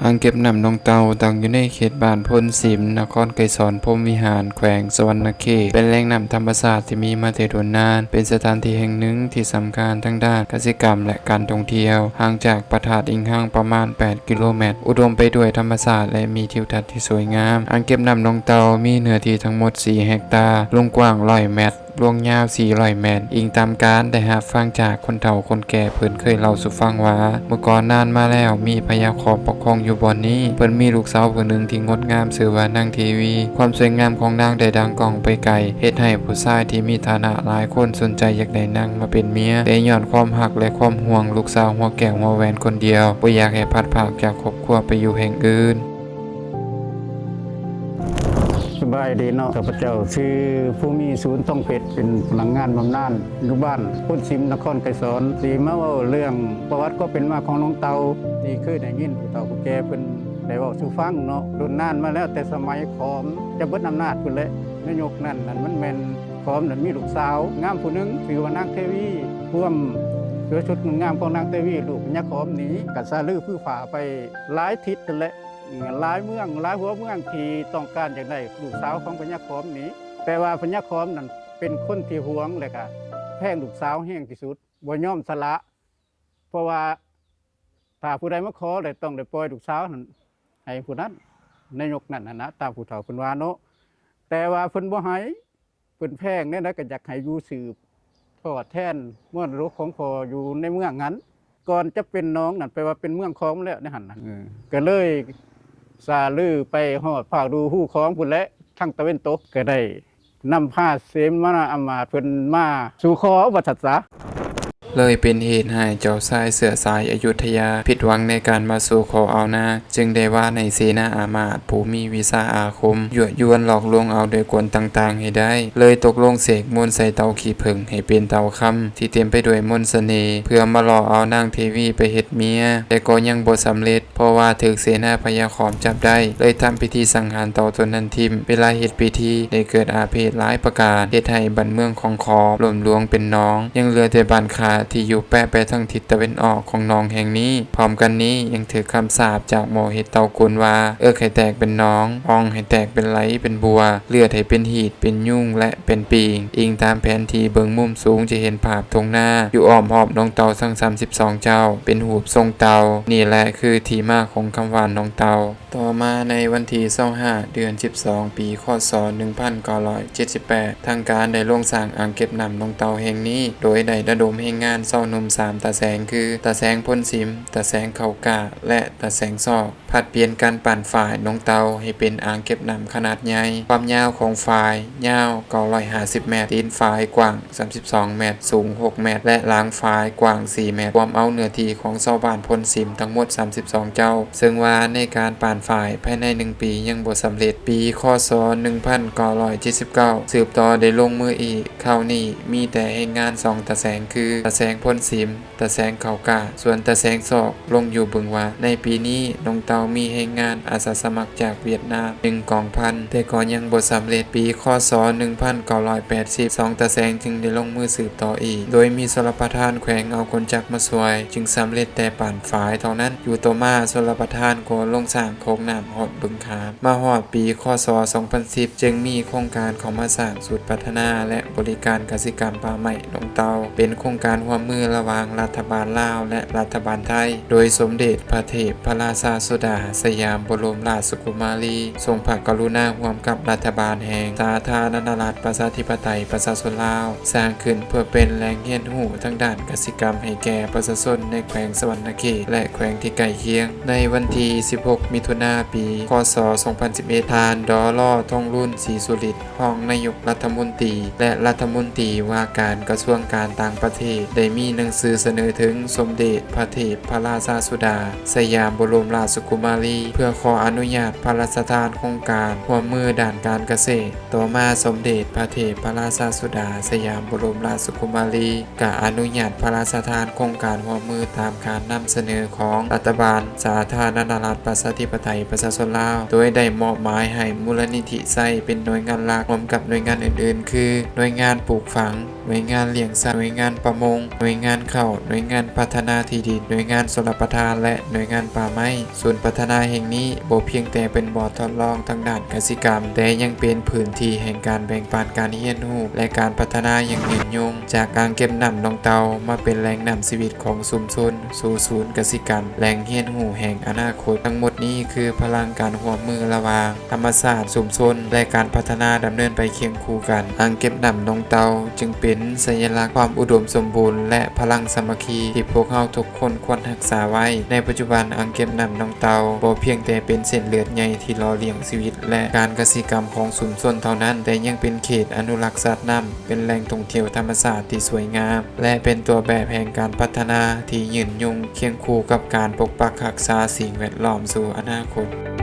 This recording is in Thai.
อ่างเก็บน้ำหนองเตาตั้งอยู่ในเขตบ้านพลสิมนครไกรสอนพรหมวิหารแขวงสวรรณเขตเป็นแหล่งน้ำธรรมชาติที่มีมาแต่โดนนานเป็นสถานที่แห่งหนึ่งที่สำคัญทั้งด้านเกษตรกรรมและการท่องเที่ยวห่างจากปราสาทอิงห่างประมาณ8กิโลเมตรอุดมไปด้วยธรรมชาติและมีทิวทัศน์ที่สวยงามอ่างเก็บน้ำหนองเตามีเนื้อที่ทั้งหมด4เฮกตาร์ลงกว้าง100 เมตรลวงยาว400 เมตรอิงตามการได้รับฟังจากคนเฒ่าคนแก่เพิ่นเคยเล่าสู่ฟังว่าเมื่อก่อนนานมาแล้วมีพญาขอมปกครองอยู่บ่อนนี้เพิ่นมีลูกสาวคนหนึ่งที่งดงามชื่อว่านางเทวีความสวยงามของนางได้ดังก้องไปไกลเฮ็ดให้ผู้ชายที่มีฐานะหลายคนสนใจอยากได้นางมาเป็นเมียแต่ย้อนความรักและความห่วงลูกสาวหัวแก้วหัวแหวนคนเดียวบ่อยากให้พัดพรากจากครอบครัวไปอยู่แห่งอื่นสบายดีเนาะข้าพเจ้าชื่อผู้มีศูนย์ท่องเพชรเป็นพนักงานบำนาญอยู่บ้านพ้นซิมนครไกรสอนสีมาเว้าเรื่องประวัติก็เป็นมาของน้องเตาที่เคยได้ยินผู้เฒ่าผู้แก่เพิ่นได้เว้าสู่ฟังเนาะรุ่นนานมาแล้วแต่สมัยขอมจะเบิดอำนาจพุ่นแหละนายกนั่นมันแม่นขอมนั่นมีลูกสาวงามผู้หนึงชื่อว่านางเทวีร่วมเสื้อชุดงามของนางเทวีลูกพญาขอมนี้ก็สะลือพื้ฝ่าไปหลายทิศนั่นแหละหลายเมืองหลายหัวเมืองที่ต้องการอยากได้ลูกสาวของพญาขอมนี้แต่ว่าพญาขอมนั้นเป็นคนที่หวงเลยค่ะแพงลูกสาวแห้งที่สุดบ่ยอมสละเพราะว่าถ้าผู้ใดมาขอเลยต้องได้ปล่อยลูกสาวนั้นให้ผู้นั้นนายกนั่นนะตามผู้เฒ่าเพิ่นว่าเนาะแต่ว่าเพิ่นบ่ให้เพิ่นแพงเนี่ยนะก็อยากให้อยู่สืบทอดแทนมรดกของพ่ออยู่ในเมืองนั้นก่อนจะเป็นน้องนั่นแปลว่าเป็นเมืองของแล้วในหั่นน่ะก็เลยสาลือไปหอดภาคดูฮู้ของพุ่นและทั้งตะเวนตกก็ได้นำผ้าเสมาอำมาตย์เพิ่นมาสู่ขอวัฏษะเลยเป็นเหตุให้เจ้าชายเสือสายอยุธยาผิดหวังในการมาสู่ขอเอานาจึงได้ว่าในเสนาอามาตย์ผู้มีวิชาอาคมยั่วยวนหลอกลวงเอาโดยกลต่างๆให้ได้เลยตกลงเสกมนต์ใส่เตาขี้ผึ้งให้เป็นเตาคำที่เต็มไปด้วยมนต์เสน่ห์เพื่อมาหลอกเอานางเทวีไปเฮ็ดเมียแต่ก็ยังบ่สำเร็จเพราะว่าถูกเสนาพญาขอมจับได้เลยทำพิธีสังหารเตาตนนั้นทิ่มเวลาเฮ็ดพิธีได้เกิดอาเพศหลายประการเฮ็ดให้บ้านเมืองของขอมล่มหลวงเป็นน้องยังเหลือแต่บ้านคาที่อยู่แปะไปทางทิศตะวันออกของหนองแห่งนี้พร้อมกันนี้ยังถือคำสาปจากหมอเห็ดเตากุนว่าให้แตกเป็นน้องอองให้แตกเป็นไหลเป็นบัวเลือดให้เป็นหีดเป็นยุ่งและเป็นปีงอิงตามแผนที่เบิงมุมสูงจะเห็นภาพทงหน้าอยู่อ้อมหอบน้องเตาทั้ง32เจ้าเป็นหูบทรงเตานี่แหละคือที่มาของคำว่าน้องเตาต่อมาในวันที่25เดือน12ปีคศ1978ทางการได้ลงสร้างอ่างเก็บน้ำน้องเตาแห่งนี้โดยได้ระดมให้งานเศร้าหนุ่ม3ตาแสงคือตาแสงพ่นสิมตาแสงเขากาและตาแสงซอกผัดเปลี่ยนการปั่นฝ่ายน้องเตาให้เป็นอ่างเก็บน้ำขนาดใหญ่ความยาวของฝ่ายยาว950เมตรตีนฝ่ายกว้าง32เมตรสูง6เมตรและหลังฝ่ายกว้าง4เมตรรวมเอาเนื้อที่ของชาวบ้านพ่นสิมทั้งหมด32เจ้าซึ่งว่าในการปั่นฝ่ายภายใน1ปียังบ่สำเร็จปีคศ1979สืบต่อได้ลงมืออีกคราวนี้มีแต่ให้งาน2ตาแสงคือตาแสงพ่นสิมตาแสงเขากาส่วนตาแสงซอกลงอยู่บึงว่าในปีนี้น้องเตามีให้งานอาสาสมัครจากเวียดนาม1กองพันแต่ก็ยังบ่สำเร็จปีคศ1980 2ตาแสงจึงได้ลงมือสืบต่ออีกโดยมีชลประทานแขวงเอาคนจักรมาช่วยจึงสำเร็จแต่ป่านฝายเท่านั้นอยู่ต่อมาชลประทานก็ลงสร้างโคกน้ำฮอดบึงขามมาฮอดปีคศ2010จึงมีโครงการเข้ามาสร้างศูนย์พัฒนาและบริการกสิกรรมป่าไม้น้องเตาเป็นโครงการร่วมมือระหว่างรัฐบาลลาวและรัฐบาลไทยโดยสมเด็จพระเทพราชสุดาสยามบรมราชกุมารีทรงพระกรุณาร่วมกับรัฐบาลแห่งสาธารณรัฐประชาธิปไตยประชาชนลาวสร้างขึ้นเพื่อเป็นแหล่งเรียนรู้ทางด้านกสิกรรมให้แก่ประชาชนในแขวงสวรรณเขตและแขวงที่ใกล้เคียงในวันที่16มิถุนายนปีคศ2011ทานดอลอท่องรุ่นศรีสุริตรรองนายกรัฐมนตรีและรัฐมนตรีว่าการกระทรวงการต่างประเทศได้มีหนังสือเสนอถึงสมเด็จพระเทพราชสุดาสยามบรมราชกุมารีเพื่อขออนุญาตพระราชทานโครงการร่วมมือด้านการเกษตรต่อมาสมเด็จพระเทพราชสุดาสยามบรมราชกุมารีก็อนุญาตพระราชทานโครงการร่วมมือตามการนำเสนอของรัฐบาลสาธารณรัฐประชาธิปไตยประชาชนลาวโดยได้มอบหมายให้มูลนิธิไซเป็นหน่วยงานหลักร่วมกับหน่วยงานอื่นๆคือหน่วยงานปลูกฝัง หน่วยงานเลี้ยงสัตว์หน่วยงานประมงหน่วยงานข้าวหน่วยงานพัฒนาที่ดินหน่วยงานชลประทานและหน่วยงานป่าไม้ศูนย์พัฒนาแห่งนี้บ่เพียงแต่เป็นบ่อทดลองทางด้านกสิกรรมแต่ยังเป็นพื้นที่แห่งการแบ่งปันการเรียนรู้และการพัฒนาอย่างยืนยงจากการเก็บน้ำหนองเตามาเป็นแหล่งนำชีวิตของชุมชนสู่ศูนย์กสิกรรมแหล่งเรียนรู้แห่งอนาคตทั้งหมดนี้คือพลังการร่วมมือระหว่างธรรมศาสตร์ชุมชนและการพัฒนาดำเนินไปเคียงคู่กันอ่างเก็บน้ำหนองเตาจึงเป็นสัญลักษณ์ความอุดมสมบูรณ์และพลังสามัคคีที่พวกเราทุกคนควรรักษาไว้ในปัจจุบันอ่างเก็บน้ำหนองเตาบ่เพียงแต่เป็นเส้นเลือดใหญ่ที่หล่อเลี้ยงชีวิตและการกสิกรรมของชุมชนเท่านั้นแต่ยังเป็นเขตอนุรักษ์สัตว์น้ำเป็นแหล่งท่องเที่ยวธรรมชาติที่สวยงามและเป็นตัวแบบแห่งการพัฒนาที่ยืนยงเคียงคู่กับการปกปักรักษาสิ่งแวดล้อมสู่อนาคต